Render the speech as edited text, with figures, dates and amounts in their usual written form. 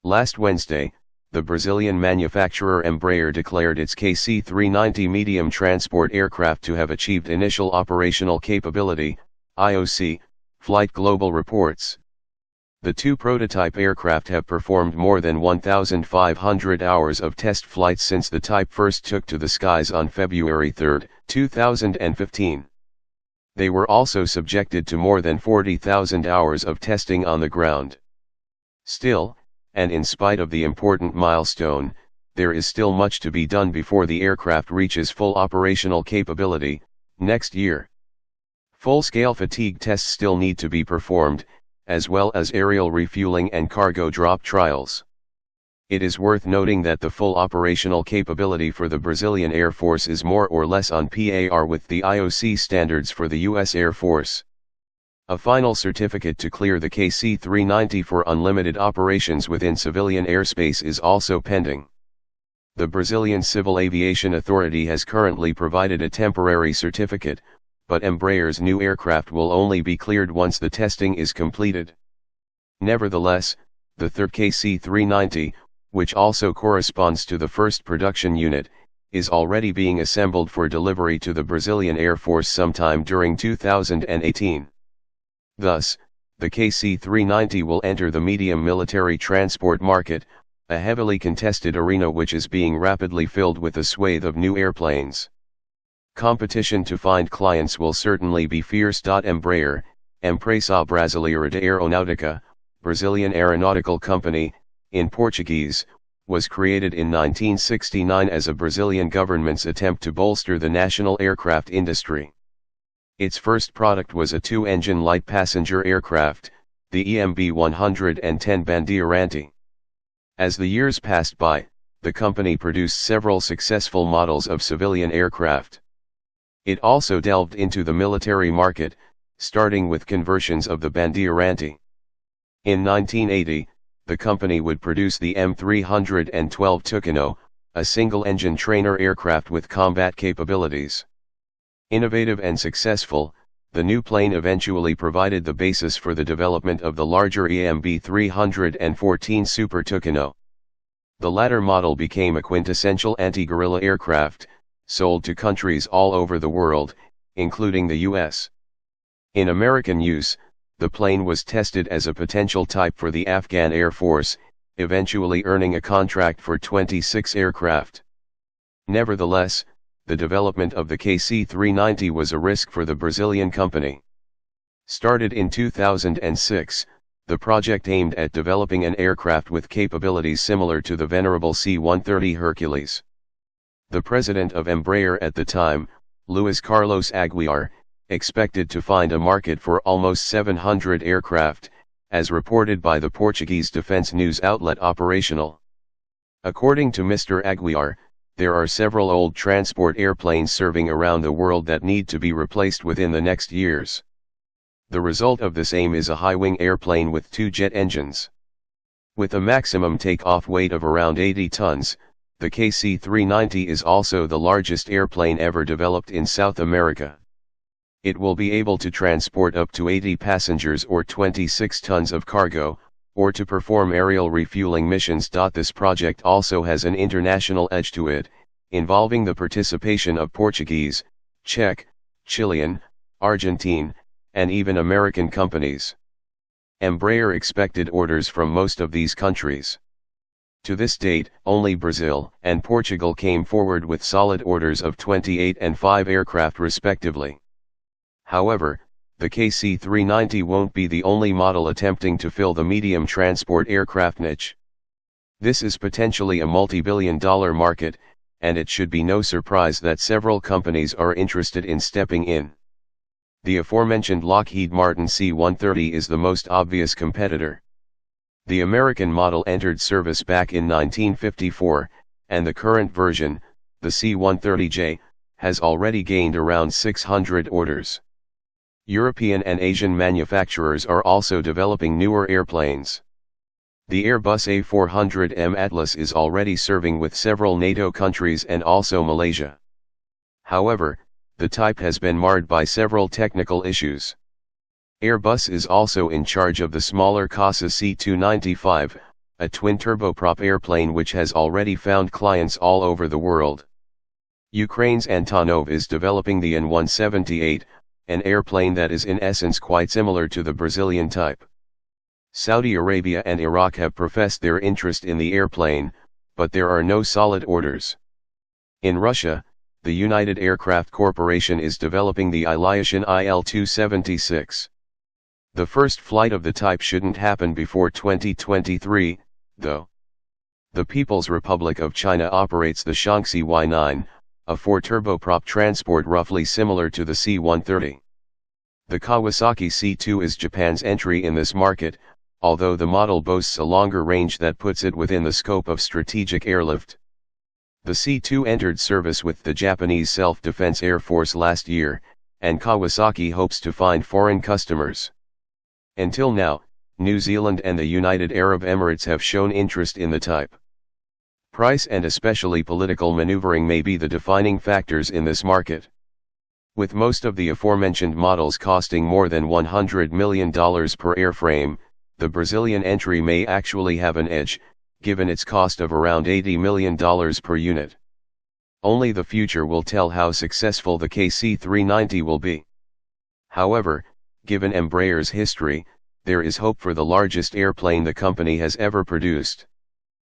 Last Wednesday, the Brazilian manufacturer Embraer declared its KC-390 medium transport aircraft to have achieved initial operational capability, IOC, Flight Global reports. The two prototype aircraft have performed more than 1,500 hours of test flights since the type first took to the skies on February 3, 2015. They were also subjected to more than 40,000 hours of testing on the ground. Still, and in spite of the important milestone, there is still much to be done before the aircraft reaches full operational capability, next year. Full-scale fatigue tests still need to be performed, as well as aerial refueling and cargo drop trials. It is worth noting that the full operational capability for the Brazilian Air Force is more or less on par with the IOC standards for the U.S. Air Force. A final certificate to clear the KC-390 for unlimited operations within civilian airspace is also pending. The Brazilian Civil Aviation Authority has currently provided a temporary certificate, but Embraer's new aircraft will only be cleared once the testing is completed. Nevertheless, the third KC-390, which also corresponds to the first production unit, is already being assembled for delivery to the Brazilian Air Force sometime during 2018. Thus, the KC-390 will enter the medium military transport market, a heavily contested arena which is being rapidly filled with a swathe of new airplanes. Competition to find clients will certainly be fierce. Embraer, Empresa Brasileira de Aeronáutica, Brazilian aeronautical company, in Portuguese, was created in 1969 as a Brazilian government's attempt to bolster the national aircraft industry. Its first product was a two-engine light passenger aircraft, the EMB-110 Bandeirante. As the years passed by, the company produced several successful models of civilian aircraft. It also delved into the military market, starting with conversions of the Bandeirante. In 1980, the company would produce the M312 Tucano, a single-engine trainer aircraft with combat capabilities. Innovative and successful, the new plane eventually provided the basis for the development of the larger EMB 314 Super Tucano. The latter model became a quintessential anti-guerrilla aircraft, sold to countries all over the world, including the U.S. In American use, the plane was tested as a potential type for the Afghan Air Force, eventually earning a contract for 26 aircraft. Nevertheless, the development of the KC-390 was a risk for the Brazilian company. Started in 2006, the project aimed at developing an aircraft with capabilities similar to the venerable C-130 Hercules. The president of Embraer at the time, Luiz Carlos Aguiar, expected to find a market for almost 700 aircraft, as reported by the Portuguese defense news outlet Operational. According to Mr. Aguiar, there are several old transport airplanes serving around the world that need to be replaced within the next years. The result of this aim is a high-wing airplane with two jet engines. With a maximum take-off weight of around 80 tons, the KC-390 is also the largest airplane ever developed in South America. It will be able to transport up to 80 passengers or 26 tons of cargo, or to perform aerial refueling missions. This project also has an international edge to it, involving the participation of Portuguese, Czech, Chilean, Argentine, and even American companies. Embraer expected orders from most of these countries. To this date, only Brazil and Portugal came forward with solid orders of 28 and 5 aircraft respectively. However, the KC-390 won't be the only model attempting to fill the medium transport aircraft niche. This is potentially a multi-billion-dollar market, and it should be no surprise that several companies are interested in stepping in. The aforementioned Lockheed Martin C-130 is the most obvious competitor. The American model entered service back in 1954, and the current version, the C-130J, has already gained around 600 orders. European and Asian manufacturers are also developing newer airplanes. The Airbus A400M Atlas is already serving with several NATO countries and also Malaysia. However, the type has been marred by several technical issues. Airbus is also in charge of the smaller CASA C295, a twin-turboprop airplane which has already found clients all over the world. Ukraine's Antonov is developing the An-178, an airplane that is in essence quite similar to the Brazilian type. Saudi Arabia and Iraq have professed their interest in the airplane, but there are no solid orders. In Russia, the United Aircraft Corporation is developing the Ilyushin IL-276. The first flight of the type shouldn't happen before 2023, though. The People's Republic of China operates the Shaanxi Y9, a 4-turboprop transport roughly similar to the C-130. The Kawasaki C2 is Japan's entry in this market, although the model boasts a longer range that puts it within the scope of strategic airlift. The C2 entered service with the Japanese Self-Defense Air Force last year, and Kawasaki hopes to find foreign customers. Until now, New Zealand and the United Arab Emirates have shown interest in the type. Price and especially political maneuvering may be the defining factors in this market. With most of the aforementioned models costing more than $100 million per airframe, the Brazilian entry may actually have an edge, given its cost of around $80 million per unit. Only the future will tell how successful the KC-390 will be. However, given Embraer's history, there is hope for the largest airplane the company has ever produced.